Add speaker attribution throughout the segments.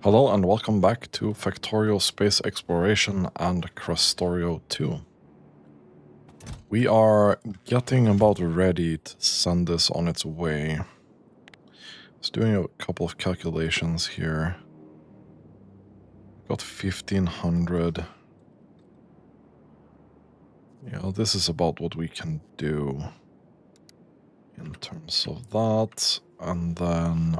Speaker 1: Hello and welcome back to Factorio Space Exploration and Krastorio 2. We are getting about ready to send this on its way. Just doing a couple of calculations here. Got 1500. Yeah, this is about what we can do in terms of that. And then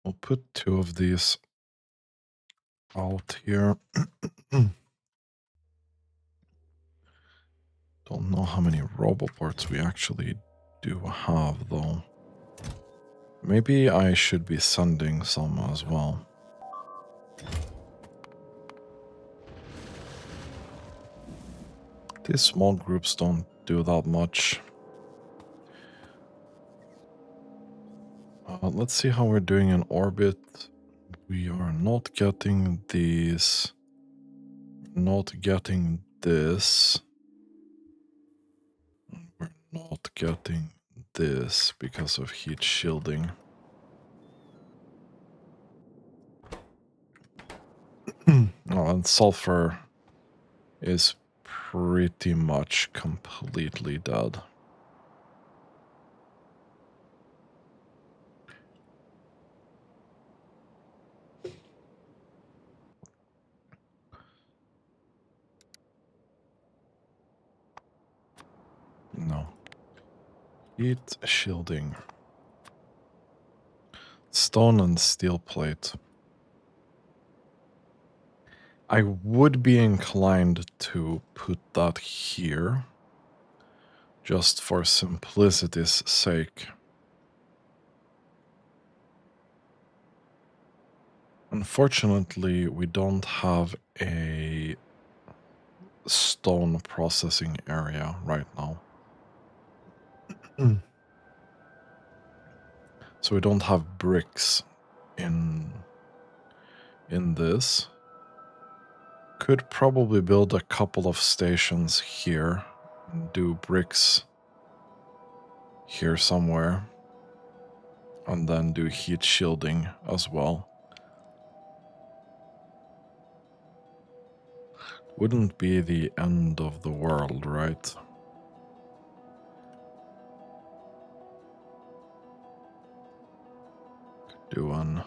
Speaker 1: we'll put two of these out here. Don't know how many roboports we actually do have though. Maybe I should be sending some as well. These small groups don't do that much. Let's see how we're doing in orbit. We are not getting these. Not getting this. We're not getting this because of heat shielding. Oh, and sulfur is pretty much completely dead. No. Heat shielding. Stone and steel plate. I would be inclined to put that here, just for simplicity's sake. Unfortunately, we don't have a stone processing area right now. So we don't have bricks in this. Could probably build a couple of stations here and do bricks here somewhere. And then do heat shielding as well. Wouldn't be the end of the world, right? Could do an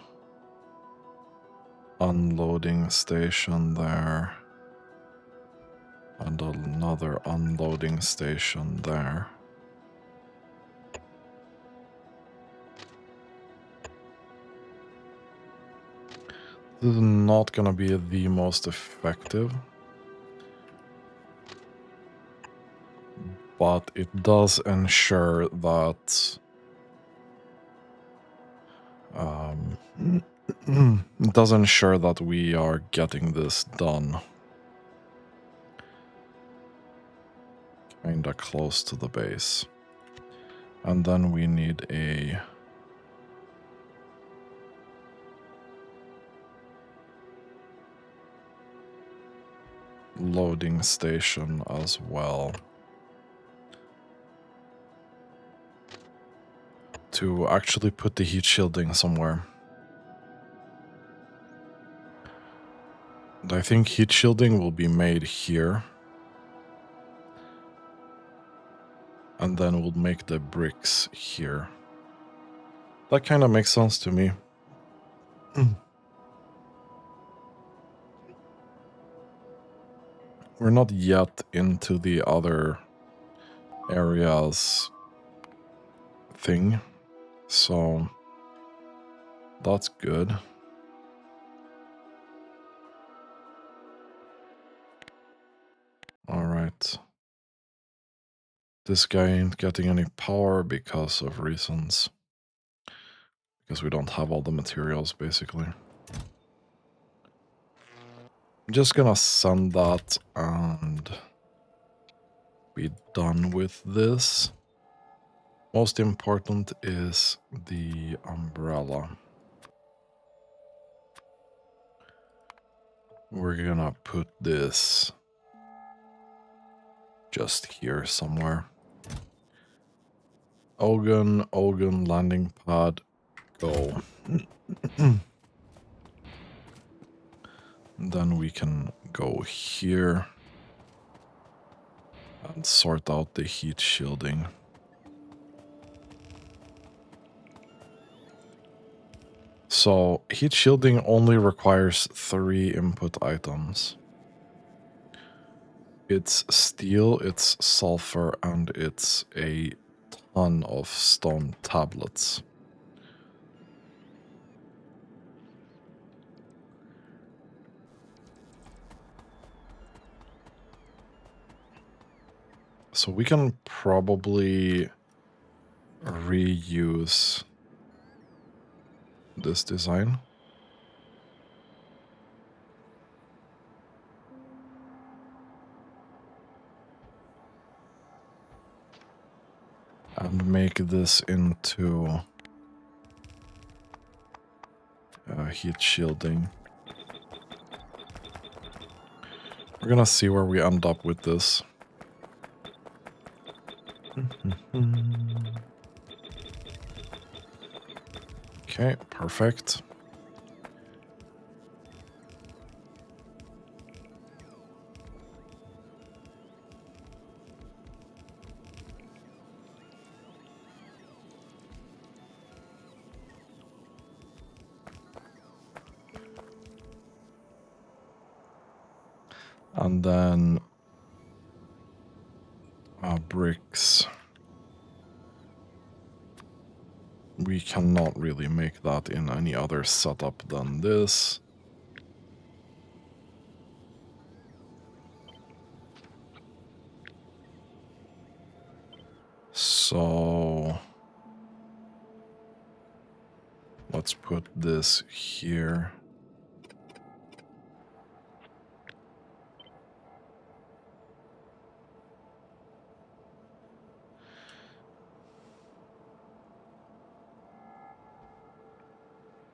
Speaker 1: unloading station there. And another unloading station there. This is not gonna be the most effective. But it does ensure that it does ensure that we are getting this done kinda close to the base. And then we need a loading station as well. To actually put the heat shielding somewhere. And I think heat shielding will be made here. And then we'll make the bricks here. That kind of makes sense to me. We're not yet into the other areas thing, so that's good. Alright. This guy ain't getting any power because of reasons. Because we don't have all the materials, basically. I'm just gonna send that and be done with this. Most important is the umbrella. We're gonna put this just here somewhere. Ogun, landing pad, go. Then we can go here and sort out the heat shielding. So heat shielding only requires 3 input items. It's steel, it's sulfur, and it's a ton of stone tablets. So we can probably reuse this design. And make this into heat shielding. We're gonna see where we end up with this. Okay, perfect. And then bricks. We cannot really make that in any other setup than this. So let's put this here.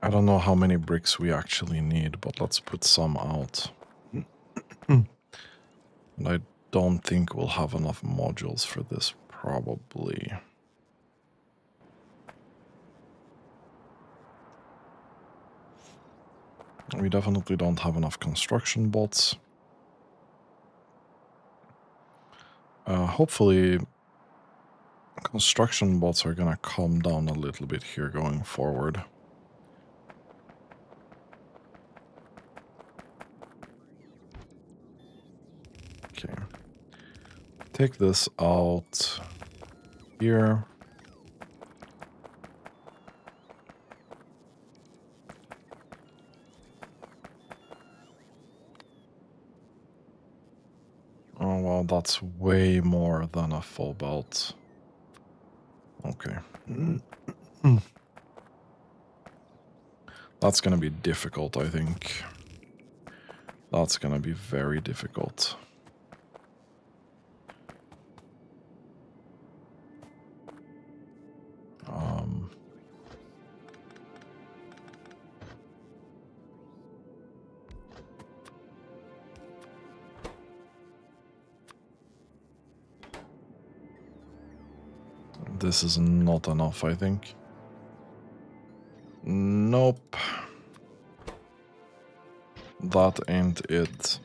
Speaker 1: I don't know how many bricks we actually need, but let's put some out. And I don't think we'll have enough modules for this, probably. We definitely don't have enough construction bots. Hopefully, construction bots are gonna calm down a little bit here going forward. Okay. Take this out here. Oh, well, that's way more than a full belt. Okay. That's gonna be difficult, I think. That's gonna be very difficult. This is not enough, I think. Nope. That ain't it.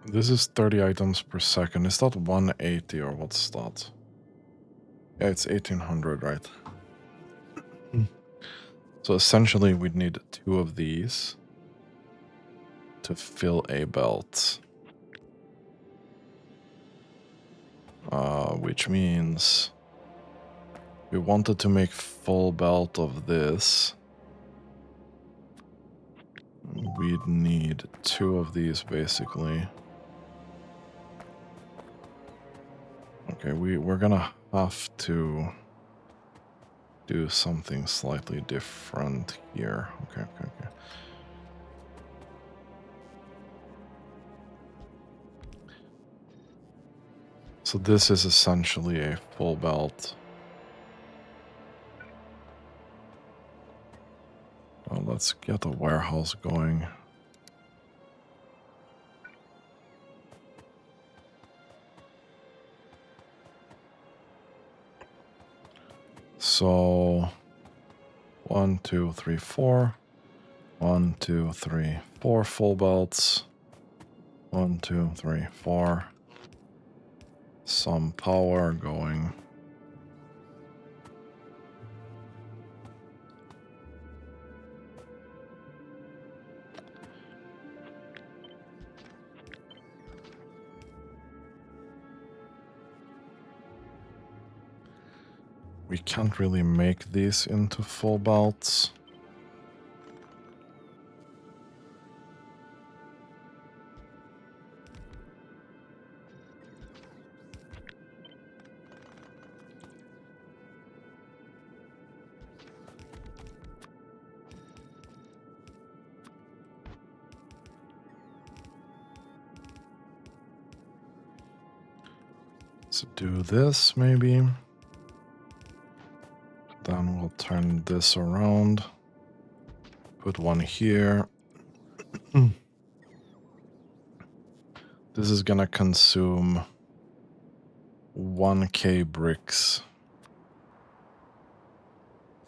Speaker 1: This is 30 items per second. Is that 180 or what's that? Yeah, it's 1800, right? So essentially we'd need 2 of these to fill a belt. Which means we wanted to make full belt of this. We'd need 2 of these basically. Okay, we're gonna have to do something slightly different here. Okay. So this is essentially a full belt. Well, let's get a warehouse going. So 1, 2, 3, 4. 1, 2, 3, 4 full belts. 1, 2, 3, 4. Some power going. We can't really make these into full belts. Let's do this maybe. Then we'll turn this around. Put one here. This is gonna consume 1k bricks.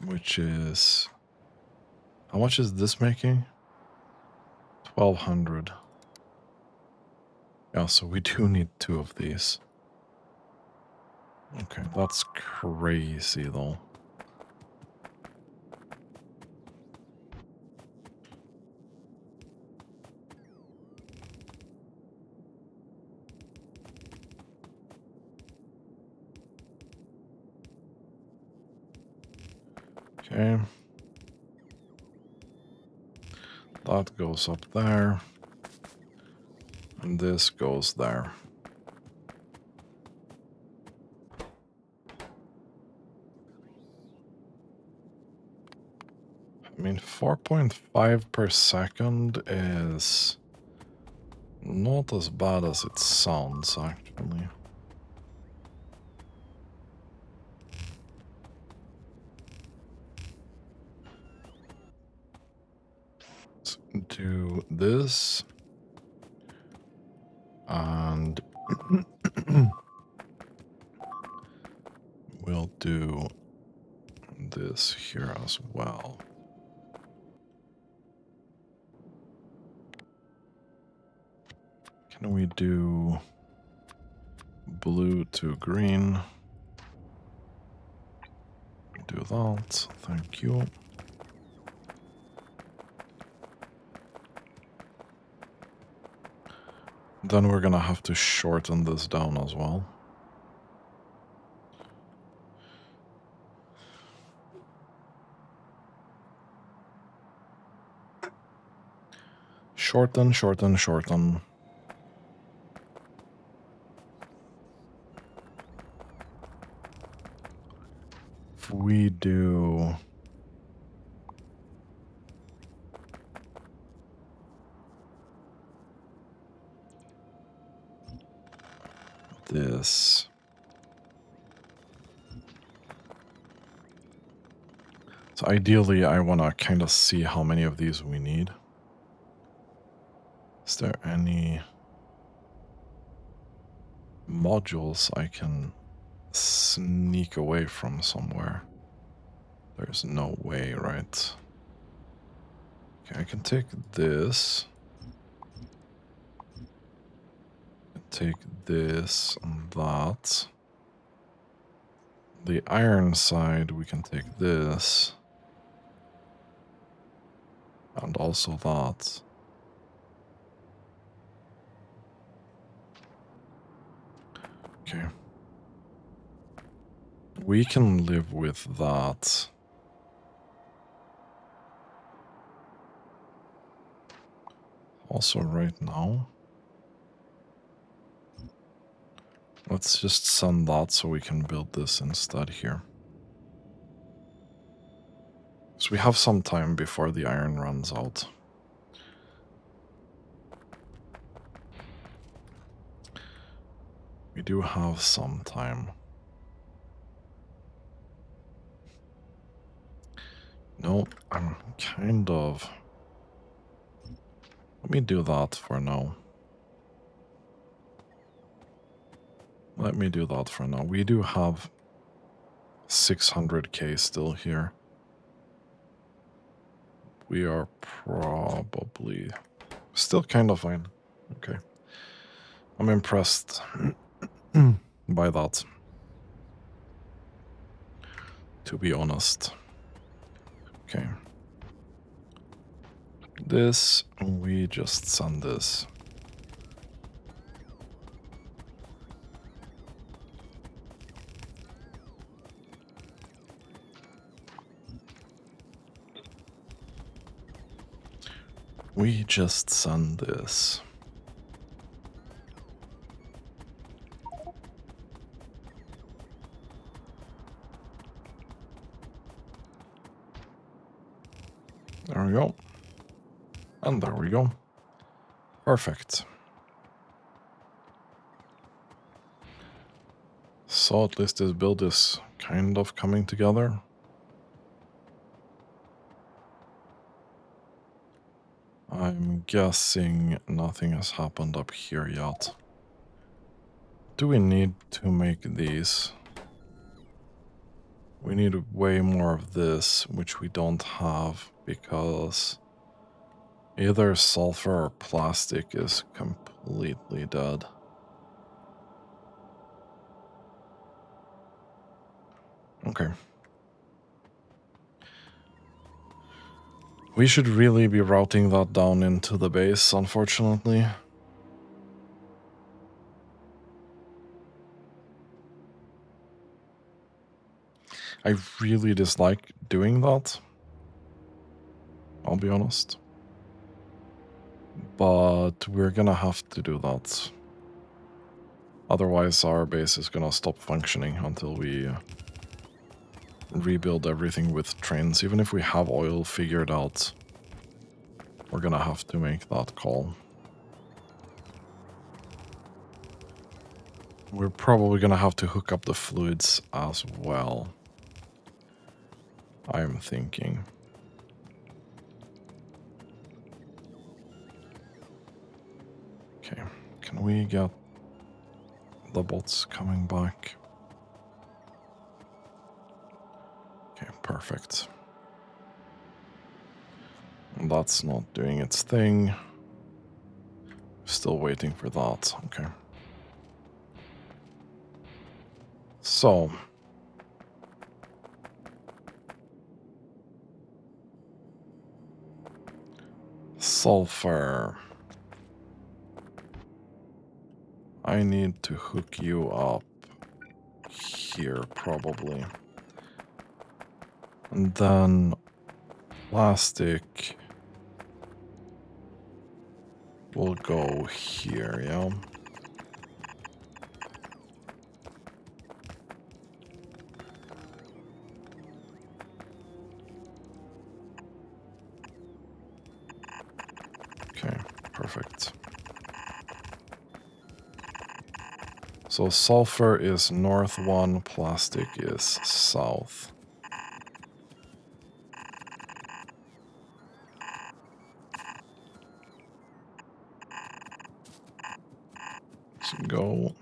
Speaker 1: Which is... How much is this making? 1200. Yeah, so we do need 2 of these. Okay, that's crazy though. Okay. That goes up there. And this goes there. I mean, 4.5 per second is not as bad as it sounds, actually. Let's do this. And we'll do this here as well. Can we do blue to green? Do that, thank you. Then we're gonna have to shorten this down as well. Shorten, shorten, shorten. If we do this. So ideally, I want to kind of see how many of these we need. Is there any modules I can sneak away from somewhere? There's no way, right? Okay, I can take this. Take this and that. The iron side, we can take this. And also that. Okay. We can live with that. Also right now. Let's just send that so we can build this instead here. So we have some time before the iron runs out. We do have some time. No, I'm kind of... Let me do that for now. Let me do that for now. We do have 600k still here. We are probably still kind of fine. Okay. I'm impressed by that, to be honest. Okay. This, we just send this. We just send this. There we go. And there we go. Perfect. So at least this build is kind of coming together. I'm guessing nothing has happened up here yet. Do we need to make these? We need way more of this, which we don't have because either sulfur or plastic is completely dead. Okay. We should really be routing that down into the base, unfortunately. I really dislike doing that, I'll be honest. But we're gonna have to do that. Otherwise our base is gonna stop functioning until we rebuild everything with trains. Even if we have oil figured out, we're gonna have to make that call. We're probably gonna have to hook up the fluids as well, I'm thinking. Okay, can we get the bots coming back? Okay, perfect. And that's not doing its thing. Still waiting for that. Okay. So. Sulfur. I need to hook you up here, probably. And then plastic will go here, yeah? Okay, perfect. So sulfur is north 1, plastic is south. Let's go.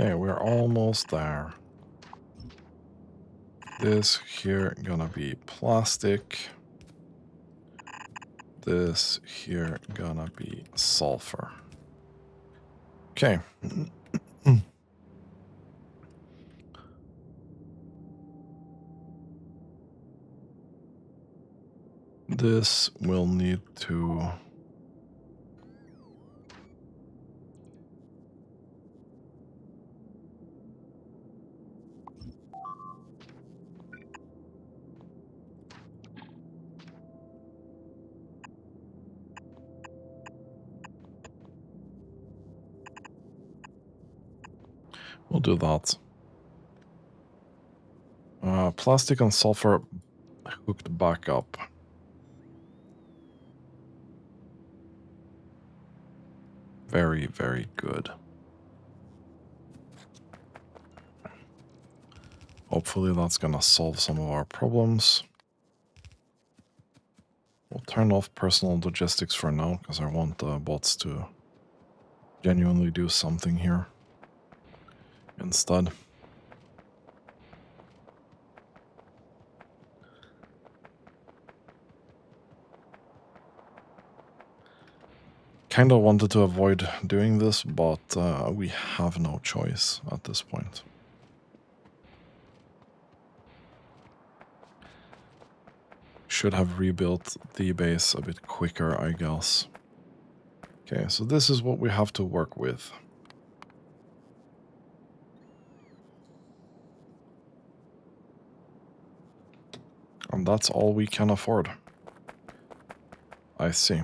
Speaker 1: Okay, we're almost there. This here gonna be plastic. This here gonna be sulfur. Okay. This will need to We'll do that. Plastic and sulfur hooked back up. Very, very good. Hopefully that's gonna solve some of our problems. We'll turn off personal logistics for now, because I want the bots to genuinely do something here instead. Kind of wanted to avoid doing this, but we have no choice at this point. Should have rebuilt the base a bit quicker, I guess. Okay, so this is what we have to work with. And that's all we can afford. I see.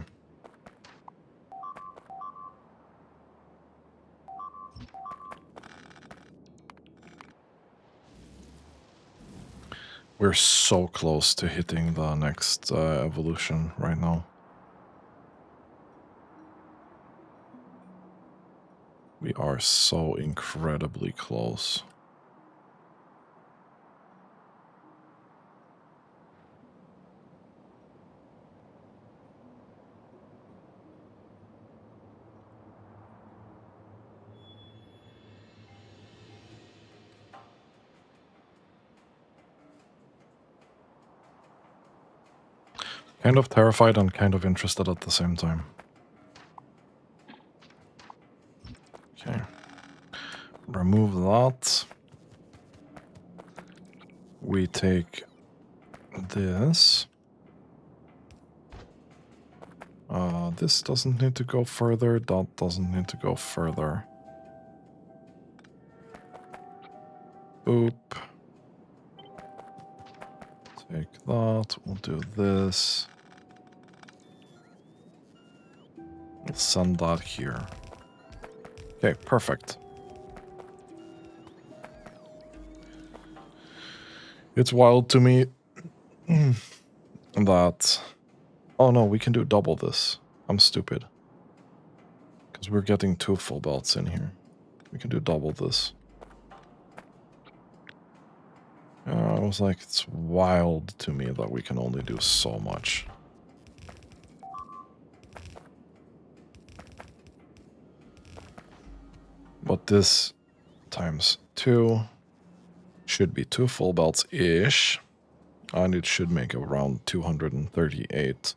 Speaker 1: We're so close to hitting the next evolution right now. We are so incredibly close. Kind of terrified and kind of interested at the same time. Okay. Remove that. We take this. This doesn't need to go further. That doesn't need to go further. Boop. Take that. We'll do this. We'll send that here. Okay, perfect. It's wild to me that... Oh no, we can do double this. I'm stupid. Because we're getting 2 full belts in here. We can do double this. I was like, it's wild to me that we can only do so much. But this times 2 should be 2 full belts-ish. And it should make around 238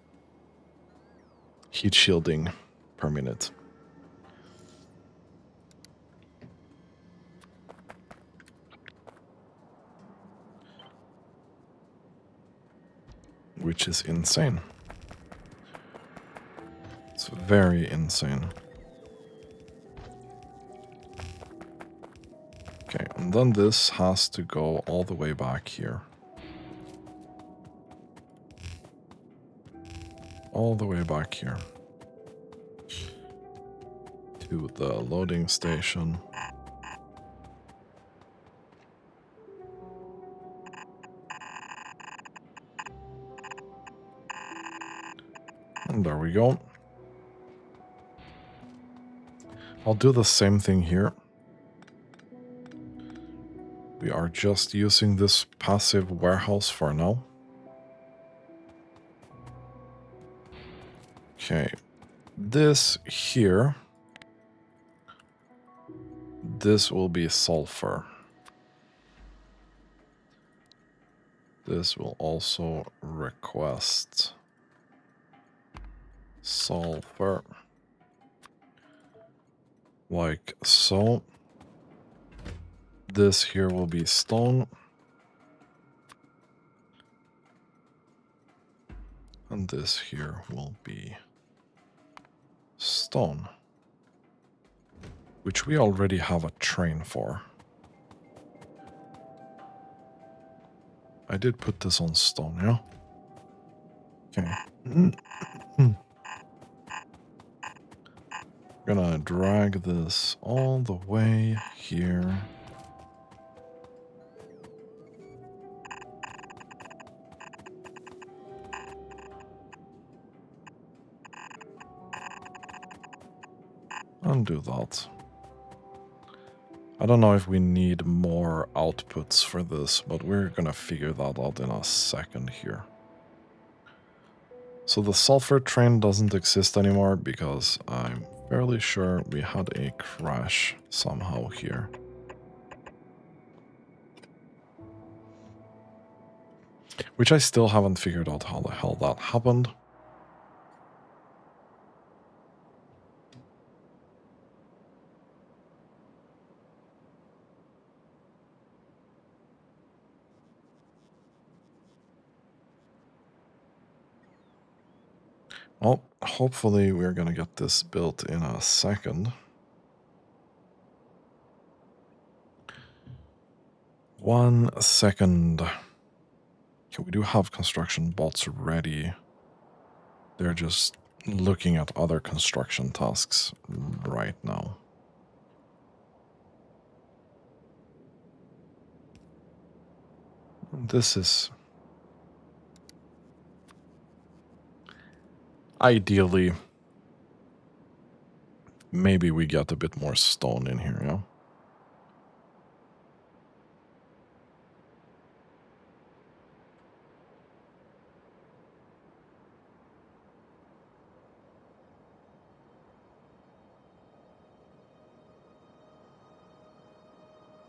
Speaker 1: heat shielding per minute. Which is insane. It's very insane. Okay, and then this has to go all the way back here. All the way back here. To the loading station. And there we go. I'll do the same thing here. We are just using this passive warehouse for now. Okay, this here, this will be sulfur. This will also request sulfur, like so. This here will be stone. And this here will be stone. Which we already have a train for. I did put this on stone, yeah? Okay. Gonna drag this all the way here. And do that. I don't know if we need more outputs for this, but we're gonna figure that out in a second here. So the sulfur train doesn't exist anymore because I'm fairly sure we had a crash somehow here. Which I still haven't figured out how the hell that happened. Well, hopefully we're gonna get this built in a second. 1 second. Okay, we do have construction bots ready. They're just looking at other construction tasks right now. This is ideally, maybe we get a bit more stone in here, yeah?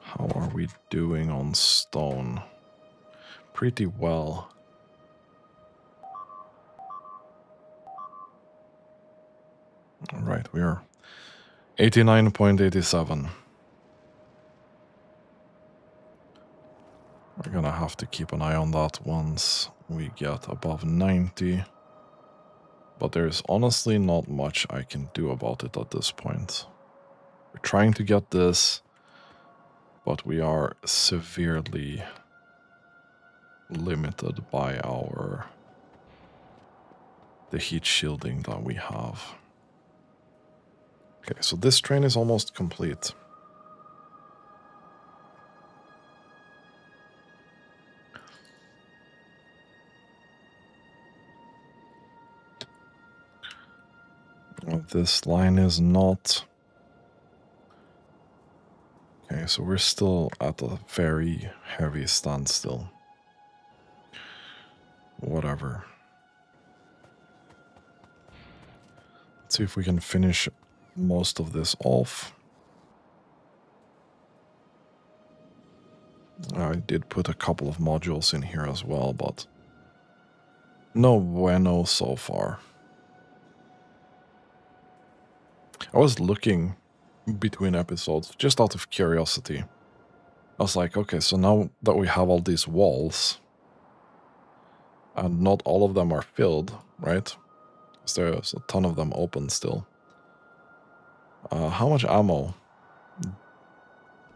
Speaker 1: How are we doing on stone? Pretty well. All right, we are 89.87. We're gonna have to keep an eye on that once we get above 90. But there's honestly not much I can do about it at this point. We're trying to get this, but we are severely limited by the heat shielding that we have. Okay, so this train is almost complete. This line is not. Okay, so we're still at a very heavy standstill. Whatever. Let's see if we can finish most of this off. I did put a couple of modules in here as well, but no bueno so far. I was looking between episodes just out of curiosity. I was like, okay, so now that we have all these walls, and not all of them are filled, right? Because there's a ton of them open still. How much ammo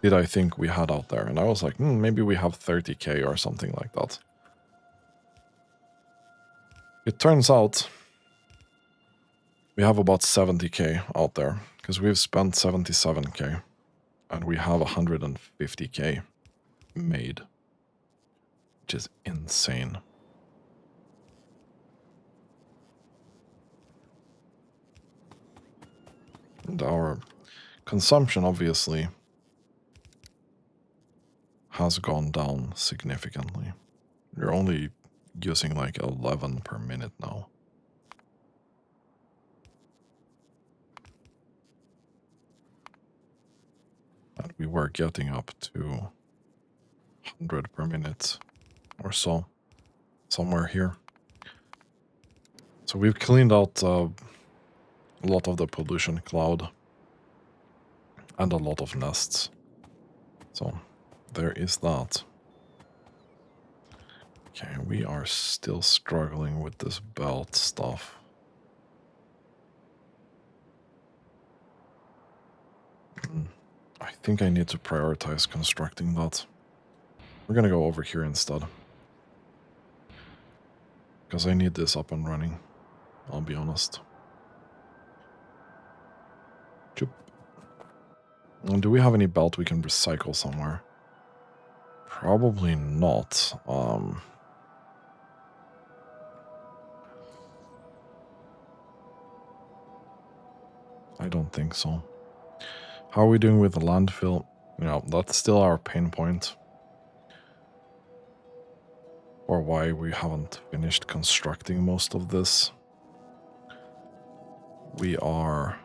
Speaker 1: did I think we had out there? And I was like, maybe we have 30k or something like that. It turns out we have about 70k out there, because we've spent 77k, and we have 150k made, which is insane. And our consumption, obviously, has gone down significantly. We're only using like 11 per minute now. And we were getting up to 100 per minute or so, somewhere here. So we've cleaned out a lot of the pollution cloud and a lot of nests. So there is that. Okay, we are still struggling with this belt stuff. I think I need to prioritize constructing that. We're gonna go over here instead. Because I need this up and running, I'll be honest. Choop. And do we have any belt we can recycle somewhere? Probably not. I don't think so. How are we doing with the landfill? You know, that's still our pain point. Or why we haven't finished constructing most of this. We are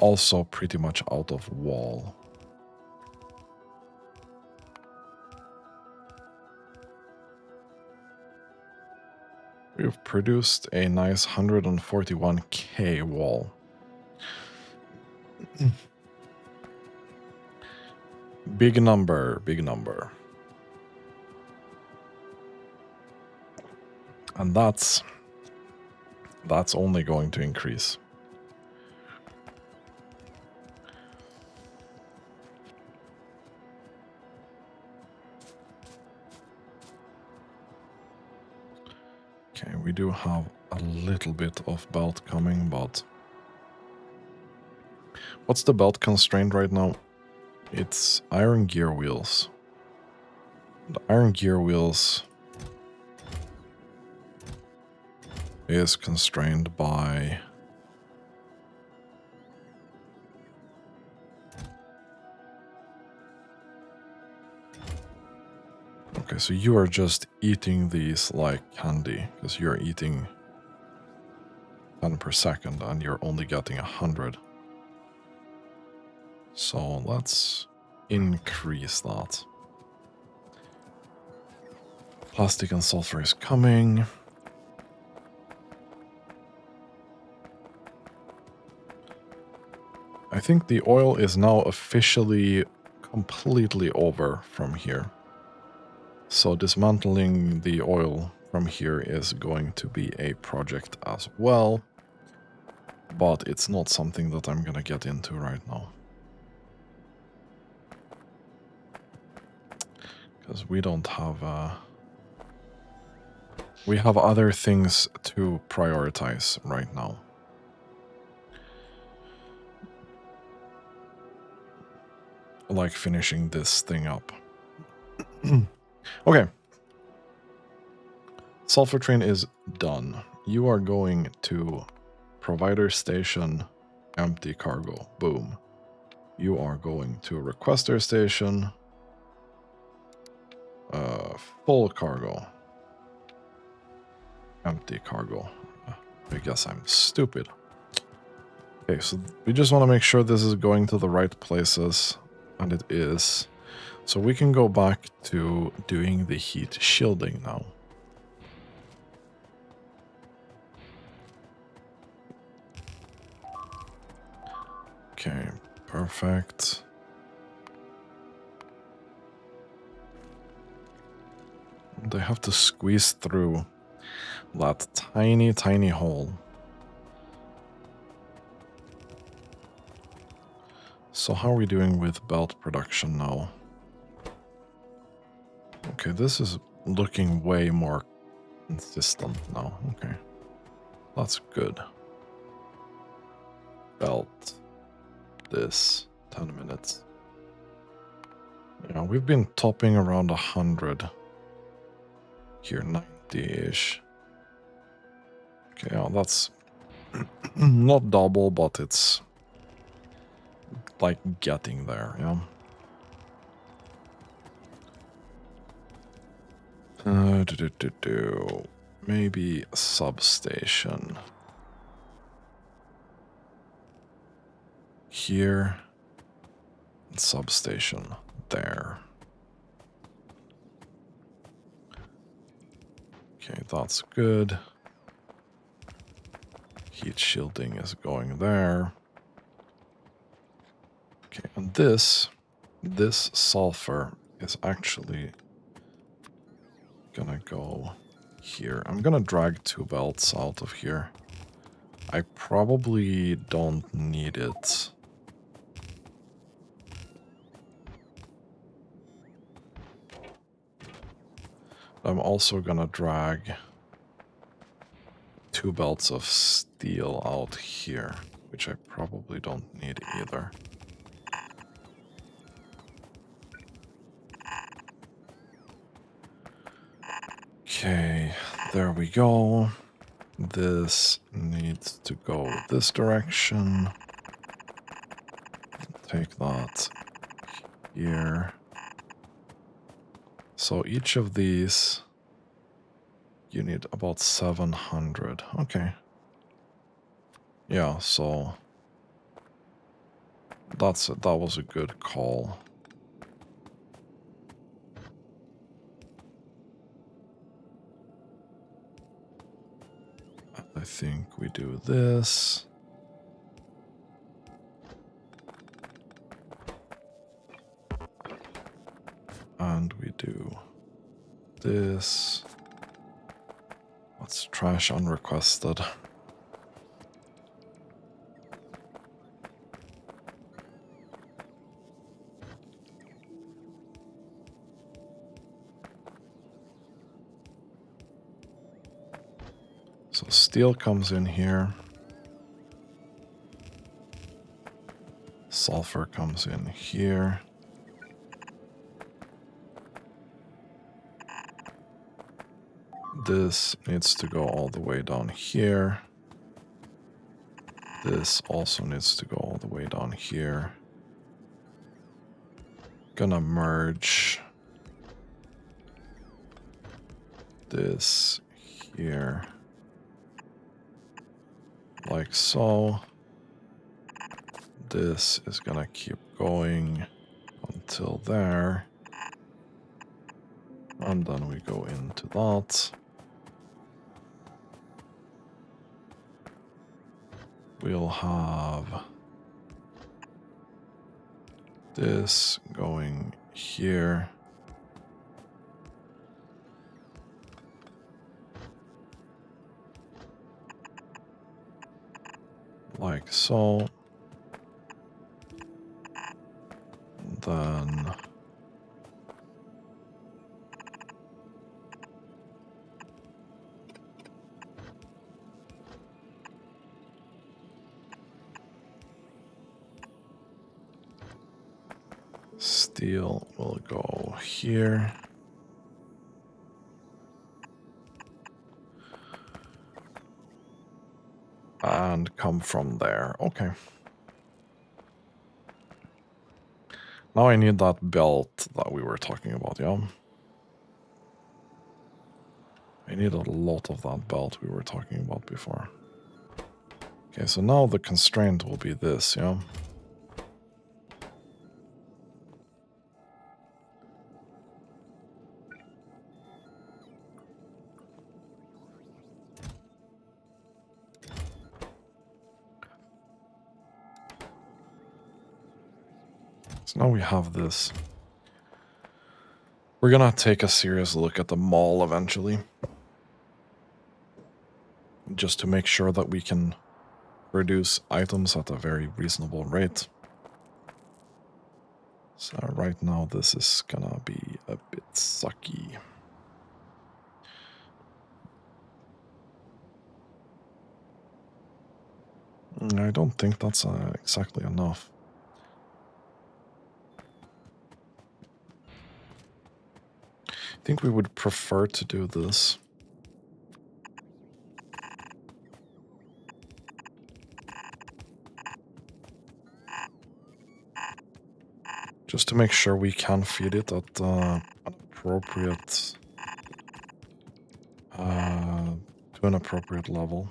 Speaker 1: also pretty much out of wall. We've produced a nice 141k wall. Big number, big number. And that's only going to increase. Okay, we do have a little bit of belt coming, but... What's the belt constraint right now? It's iron gear wheels. The iron gear wheels is constrained by... Okay, so you are just eating these like candy, because you're eating 10 per second and you're only getting 100. So let's increase that. Plastic and sulfur is coming. I think the oil is now officially completely over from here. So dismantling the oil from here is going to be a project as well. But it's not something that I'm gonna get into right now. Because we don't have... we have other things to prioritize right now. Like finishing this thing up. Okay. Sulfur train is done. You are going to provider station, empty cargo. Boom. You are going to requester station, full cargo. Empty cargo. I guess I'm stupid. Okay, so we just want to make sure this is going to the right places, and it is. So we can go back to doing the heat shielding now. Okay, perfect. They have to squeeze through that tiny, tiny hole. So how are we doing with belt production now? Okay, this is looking way more consistent now. Okay, that's good. Belt. This 10 minutes. Yeah, we've been topping around 100. Here, 90-ish. Okay, yeah, that's not double, but it's like getting there, yeah. Maybe a substation. Here. Substation there. Okay, that's good. Heat shielding is going there. Okay, and this sulfur is actually gonna go here. I'm gonna drag 2 belts out of here. I probably don't need it. I'm also gonna drag 2 belts of steel out here, which I probably don't need either. Okay, there we go. This needs to go this direction. take that here. So each of these, you need about 700. Okay. Yeah, so that was a good call. I think we do this. And we do this. Let's trash unrequested. So steel comes in here. Sulfur comes in here. This needs to go all the way down here. This also needs to go all the way down here. Gonna merge this here. Like so. This is gonna keep going until there. And then we go into that. We'll have this going here. Like so. Then steel will go here. And come from there. Okay. Now I need that belt that we were talking about, yeah? I need a lot of that belt we were talking about before. Okay, so now the constraint will be this, yeah? So now we have this. We're gonna take a serious look at the mall eventually. Just to make sure that we can produce items at a very reasonable rate. So right now this is gonna be a bit sucky. I don't think that's exactly enough. I think we would prefer to do this. Just to make sure we can feed it at an appropriate to an appropriate level.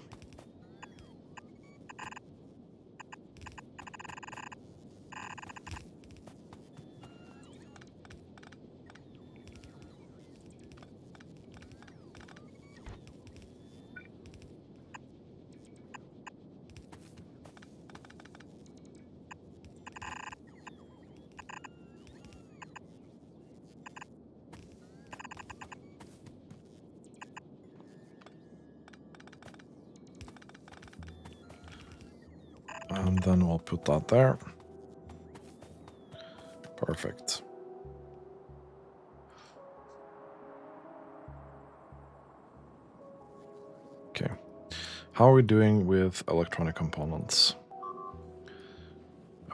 Speaker 1: And then we'll put that there. Perfect. Okay. How are we doing with electronic components?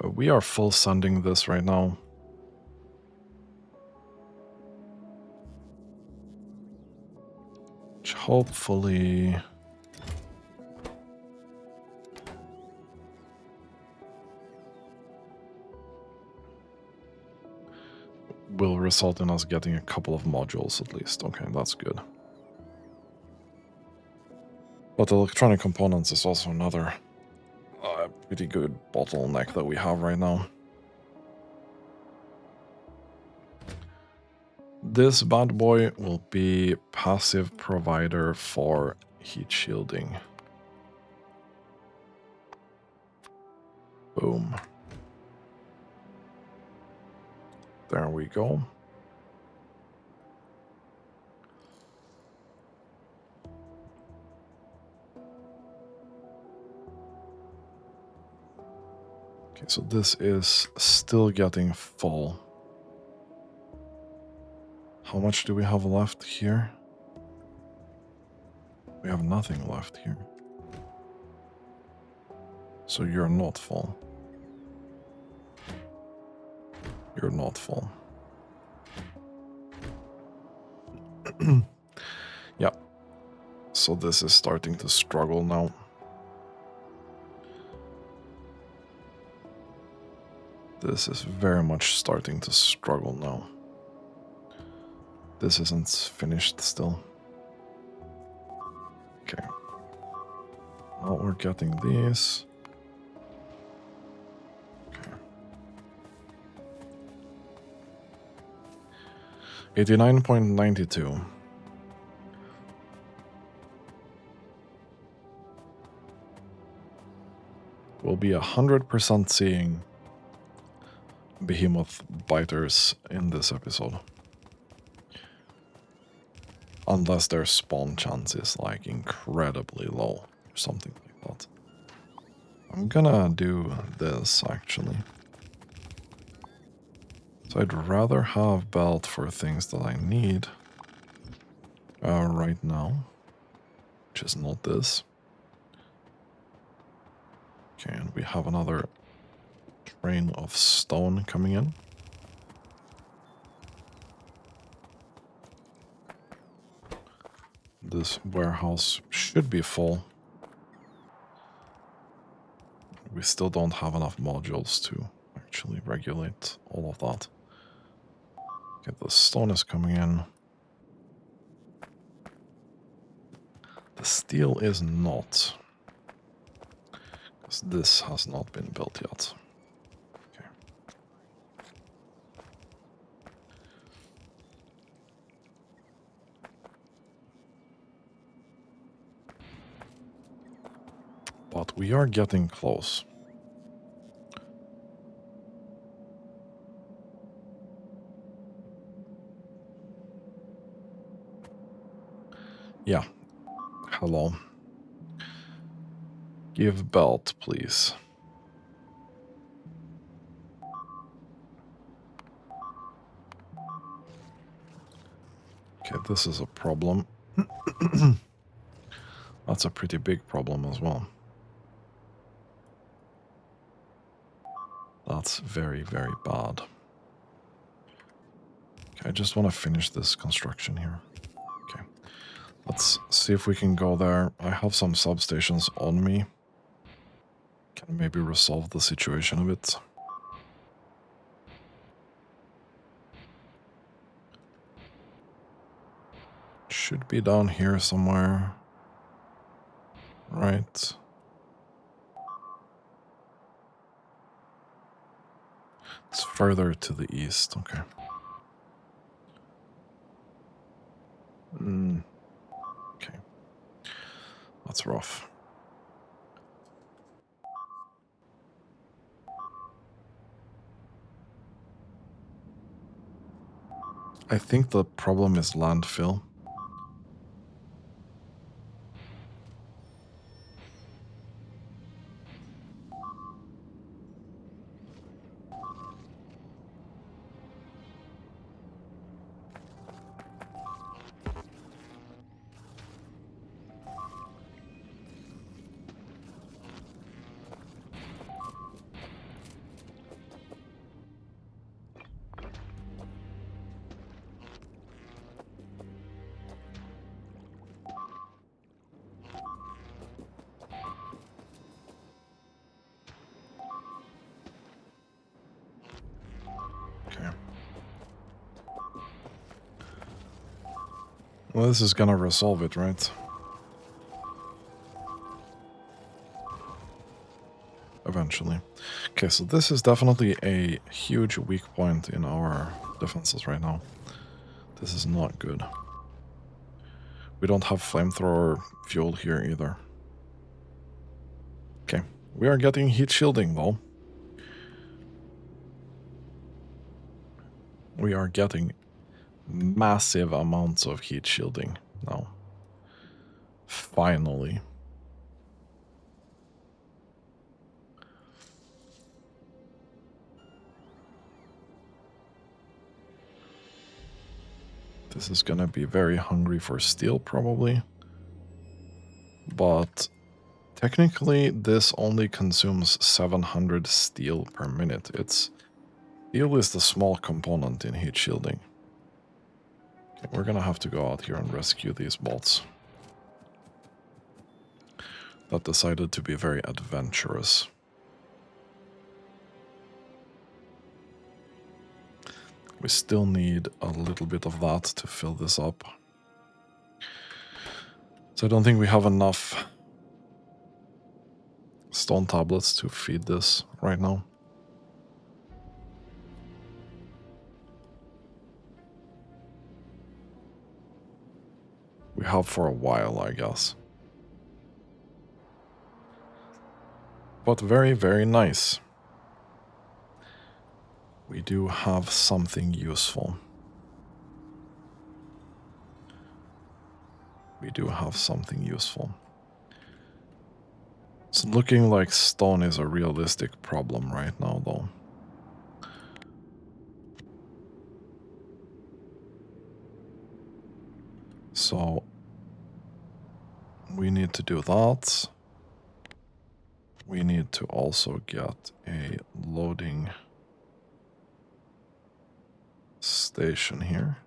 Speaker 1: We are full sending this right now. Which hopefully... result in us getting a couple of modules at least. Okay, that's good. But electronic components is also another pretty good bottleneck that we have right now. This bad boy will be passive provider for heat shielding. Boom. There we go. Okay, so this is still getting full. How much do we have left here? We have nothing left here. So you're not full. You're not full. Yeah. So this is starting to struggle now. This is very much starting to struggle now. This isn't finished still. Okay. Well, we're getting these. Okay. 89.92. We'll be 100% seeing behemoth biters in this episode. Unless their spawn chance is like incredibly low or something like that. I'm gonna do this actually. So I'd rather have belt for things that I need right now, which is not this. Okay, and we have another train of stone coming in. This warehouse should be full. We still don't have enough modules to actually regulate all of that. Okay, the stone is coming in. The steel is not. Because this has not been built yet. Okay. But we are getting close. Yeah. Hello. Give belt, please. Okay, this is a problem. That's a pretty big problem as well. That's very, very bad. Okay, I just want to finish this construction here. Okay. Let's see if we can go there. I have some substations on me. Can maybe resolve the situation a bit. Should be down here somewhere. Right. It's further to the east, okay. Okay. That's rough. I think the problem is landfill. Well, this is gonna resolve it, right? Eventually. Okay, so this is definitely a huge weak point in our defenses right now. This is not good. We don't have flamethrower fuel here either. Okay, we are getting heat shielding though. We are getting massive amounts of heat shielding now. Finally. This is gonna be very hungry for steel probably. But technically this only consumes 700 steel per minute. Steel is the small component in heat shielding. Okay, we're gonna have to go out here and rescue these bots that decided to be very adventurous. We still need a little bit of that to fill this up. So I don't think we have enough stone tablets to feed this right now. We have for a while, I guess. But very, very nice. We do have something useful. We do have something useful. It's looking like stone is a realistic problem right now, though. So we need to do that. We need to also get a loading station here.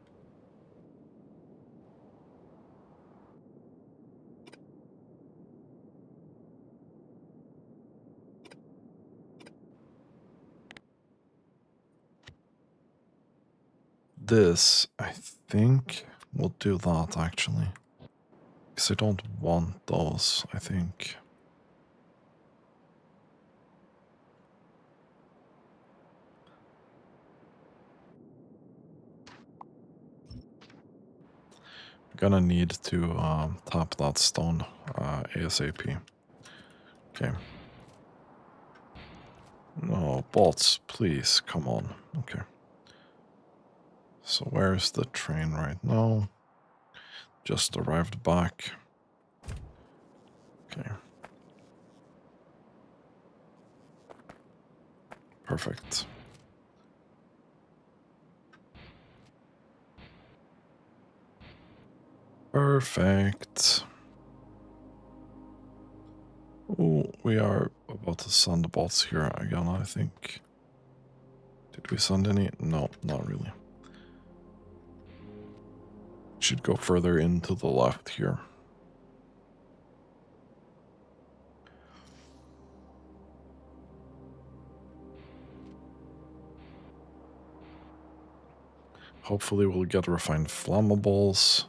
Speaker 1: This, I think, will do that actually. Because I don't want those, I think. Gonna need to tap that stone ASAP. Okay. No, bots, please, come on. Okay. So where's the train right now? Just arrived back. Okay. Perfect. Perfect. Oh, we are about to send bots here again, I think. Did we send any? No, not really. Should go further into the left here. Hopefully we'll get refined flammables.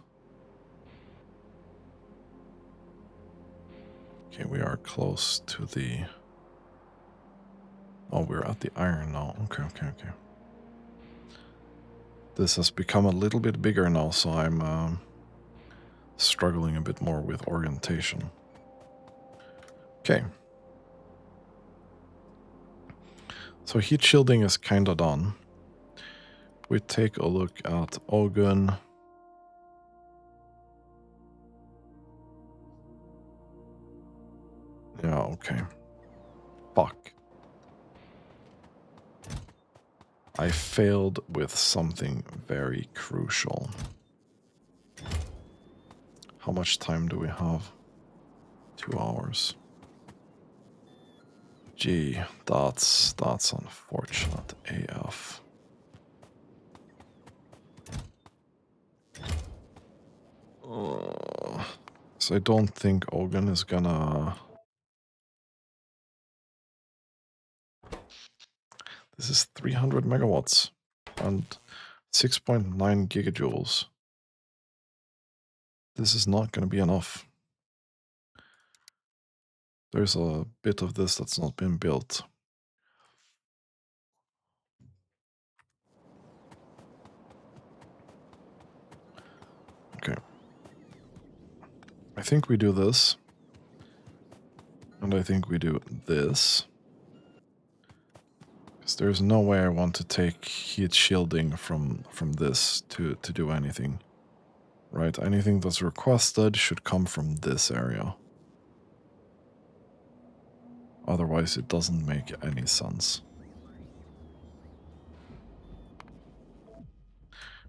Speaker 1: Okay, we are close to the... Oh, we're at the iron now. Okay. This has become a little bit bigger now, so I'm struggling a bit more with orientation. Okay. So heat shielding is kind of done. We take a look at Ogun. Yeah, okay. Fuck. I failed with something very crucial. How much time do we have? 2 hours. Gee, that's unfortunate AF. So I don't think Ogun is gonna... This is 300 megawatts and 6.9 gigajoules. this is not going to be enough. There's a bit of this that's not been built. Okay. I think we do this. And I think we do this. Because there's no way I want to take heat shielding from this to do anything. Right? Anything that's requested should come from this area. Otherwise, it doesn't make any sense.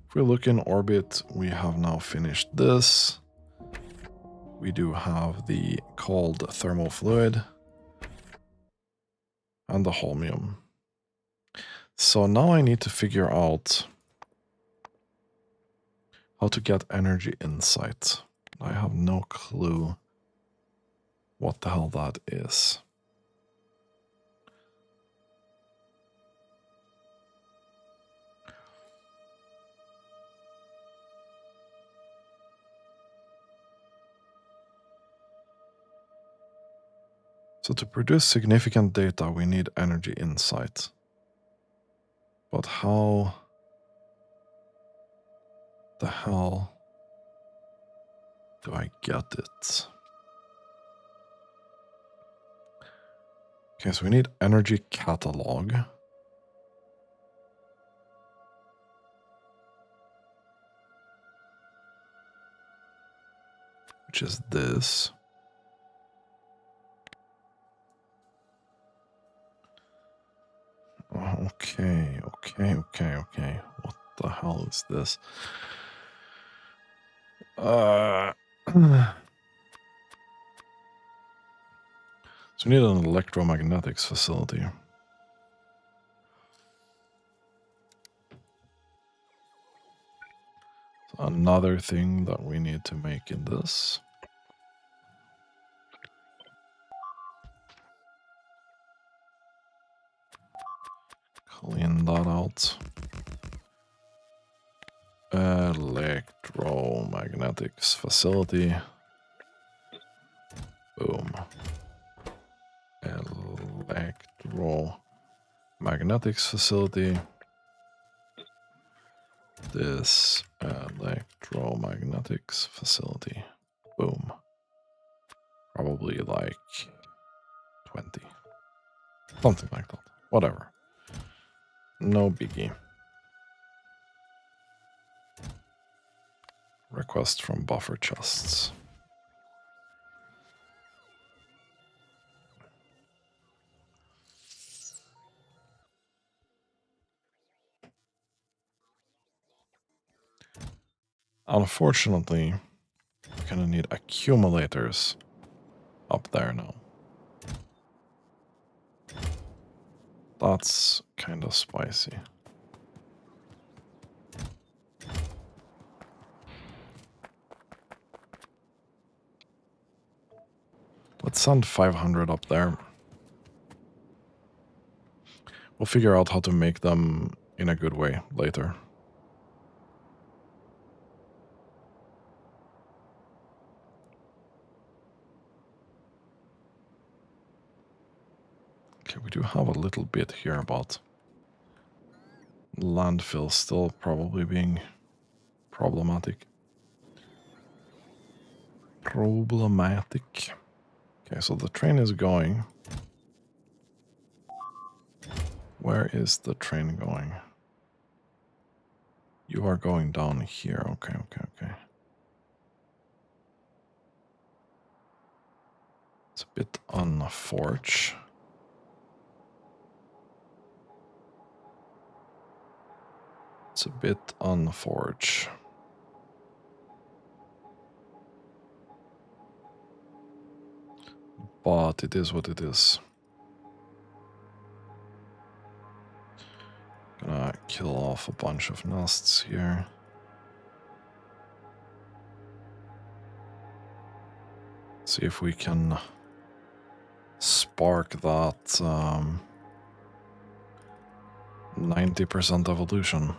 Speaker 1: If we look in orbit, we have now finished this. We do have the cold thermal fluid and the holmium. So now I need to figure out how to get energy insight. I have no clue what the hell that is. So to produce significant data, we need energy insight. But how the hell do I get it? Okay, so we need energy catalog. Which is this. Okay. What the hell is this? So we need an electromagnetics facility. So another thing that we need to make in this. Clean that out. Electromagnetics facility. Boom. Electromagnetics facility. This electromagnetics facility. Boom. Probably like 20. Something like that. Whatever. No biggie. Request from buffer chests. Unfortunately, we're gonna need accumulators up there now. That's kind of spicy. Let's send 500 up there. We'll figure out how to make them in a good way later. Okay, we do have a little bit here about landfill still probably being problematic. Okay, so the train is going. Where is the train going? You are going down here. Okay. It's a bit unfortunate. It's a bit unfortunate. But it is what it is. Gonna kill off a bunch of nests here. See if we can spark that 90% evolution.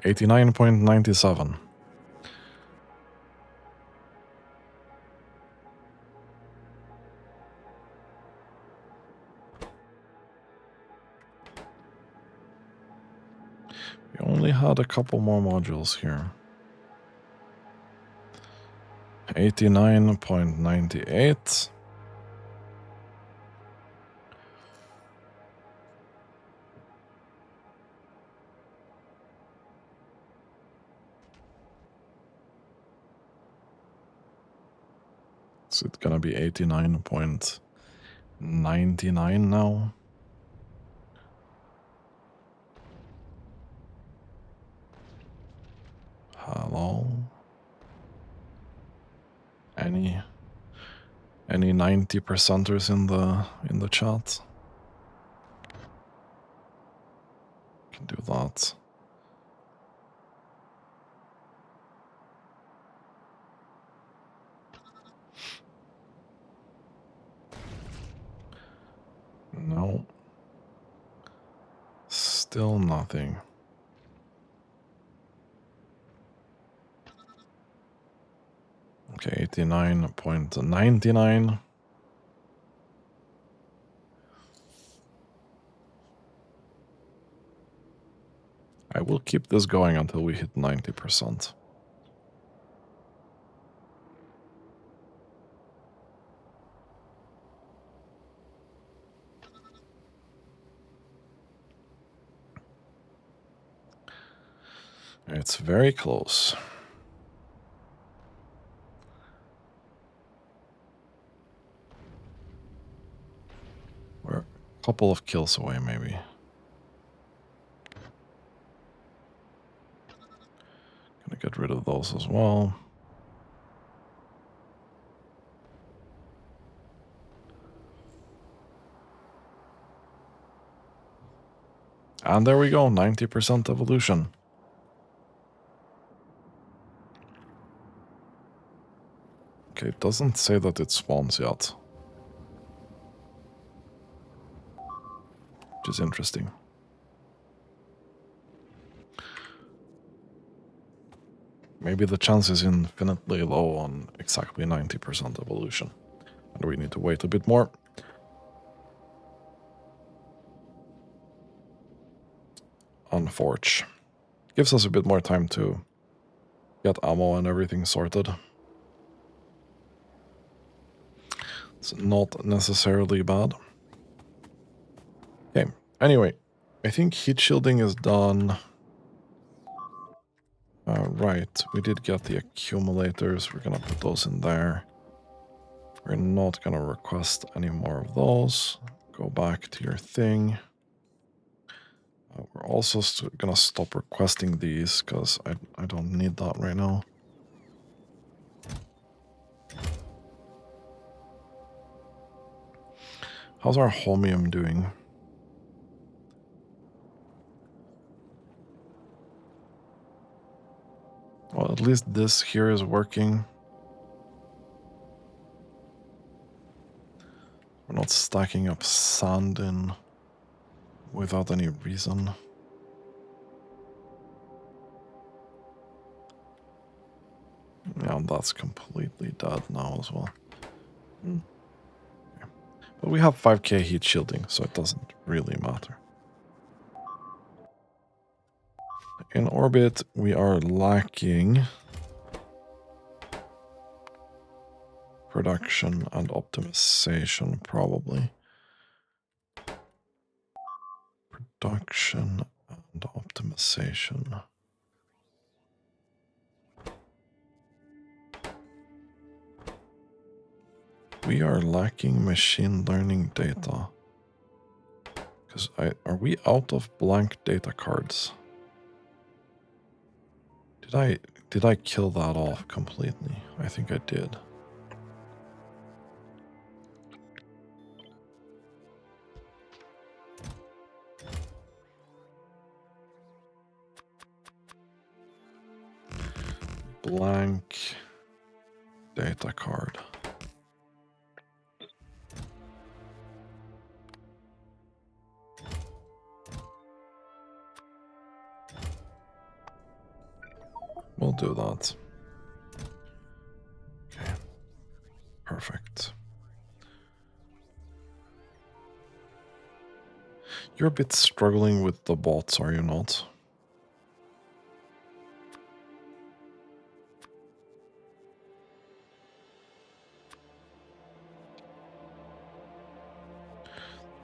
Speaker 1: 89.97. only had a couple more modules here. 89.98. Is it gonna be 89.99 now? Hello? Any 90%ers in the chat? Can do that. No. Still nothing. Okay, 89.99. I will keep this going until we hit 90%. It's very close. We're a couple of kills away, maybe. Gonna get rid of those as well. And there we go, 90% evolution. Okay, it doesn't say that it spawns yet. Which is interesting. Maybe the chance is infinitely low on exactly 90% evolution. And we need to wait a bit more. Unforge. Gives us a bit more time to get ammo and everything sorted. It's not necessarily bad. Okay, anyway, I think heat shielding is done. Right, we did get the accumulators. We're gonna put those in there. We're not gonna request any more of those. Go back to your thing. We're also gonna stop requesting these because I don't need that right now. How's our holmium doing? Well, at least this here is working. We're not stacking up sand in without any reason. Yeah, that's completely dead now as well. Okay. But we have 5k heat shielding, so it doesn't really matter. In orbit, we are lacking production and optimization, probably. Production and optimization. We are lacking machine learning data. Because are we out of blank data cards? Did I kill that off completely? I think I did. Blank data card. We'll do that. Okay. Perfect. You're a bit struggling with the bots, are you not?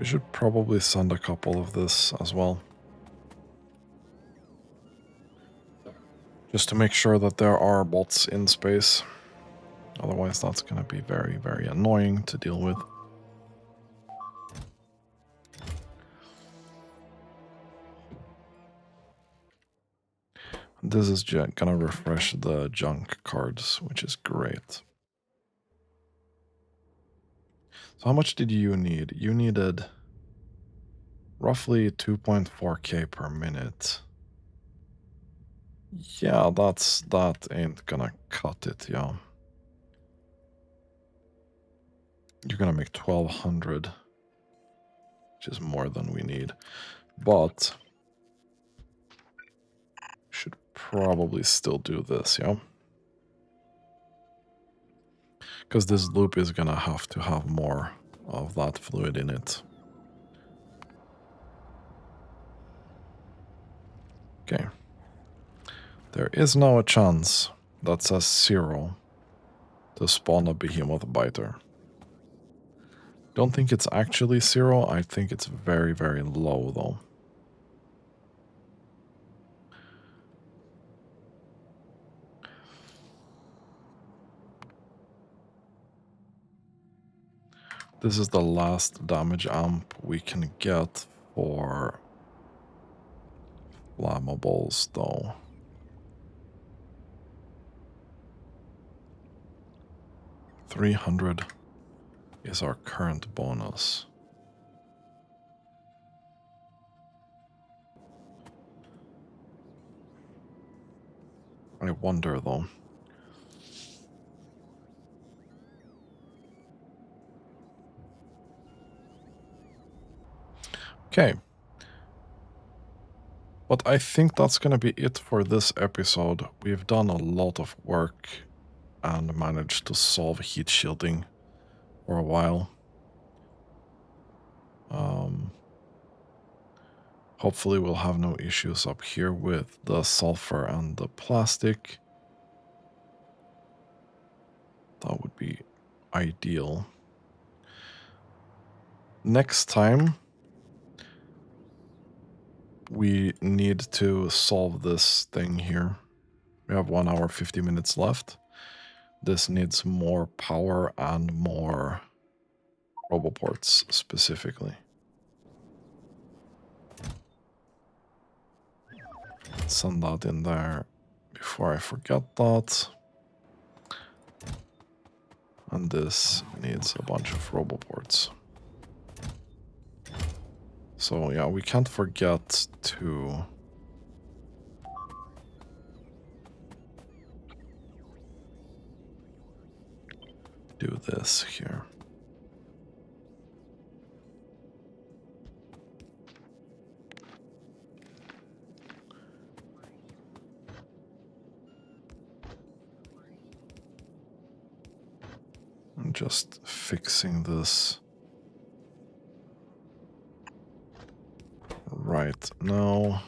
Speaker 1: We should probably send a couple of this as well. Just to make sure that there are bots in space. Otherwise that's going to be very, very annoying to deal with. This is gonna refresh the junk cards, which is great. So how much did you need? You needed roughly 2.4k per minute. Yeah, that ain't gonna cut it, yeah. You're gonna make 1200, which is more than we need. But should probably still do this, yeah? Because this loop is gonna have more of that fluid in it. Okay. There is now a chance that says 0 to spawn a behemoth biter. Don't think it's actually 0, I think it's very, very low though. This is the last damage amp we can get for flammables though. $300 is our current bonus. I wonder though. Okay. But I think that's going to be it for this episode. We've done a lot of work and managed to solve heat shielding for a while. Hopefully we'll have no issues up here with the sulfur and the plastic. That would be ideal. Next time, we need to solve this thing here. We have 1 hour, 50 minutes left. This needs more power and more roboports specifically. Send that in there before I forget that. And this needs a bunch of roboports. So yeah, we can't forget to do this here. I'm just fixing this right now.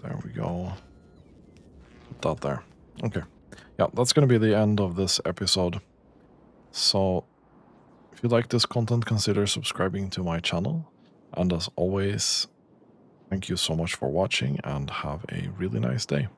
Speaker 1: There we go. Put that there. Okay. Yeah, that's going to be the end of this episode. So, if you like this content, consider subscribing to my channel. And as always, thank you so much for watching and have a really nice day.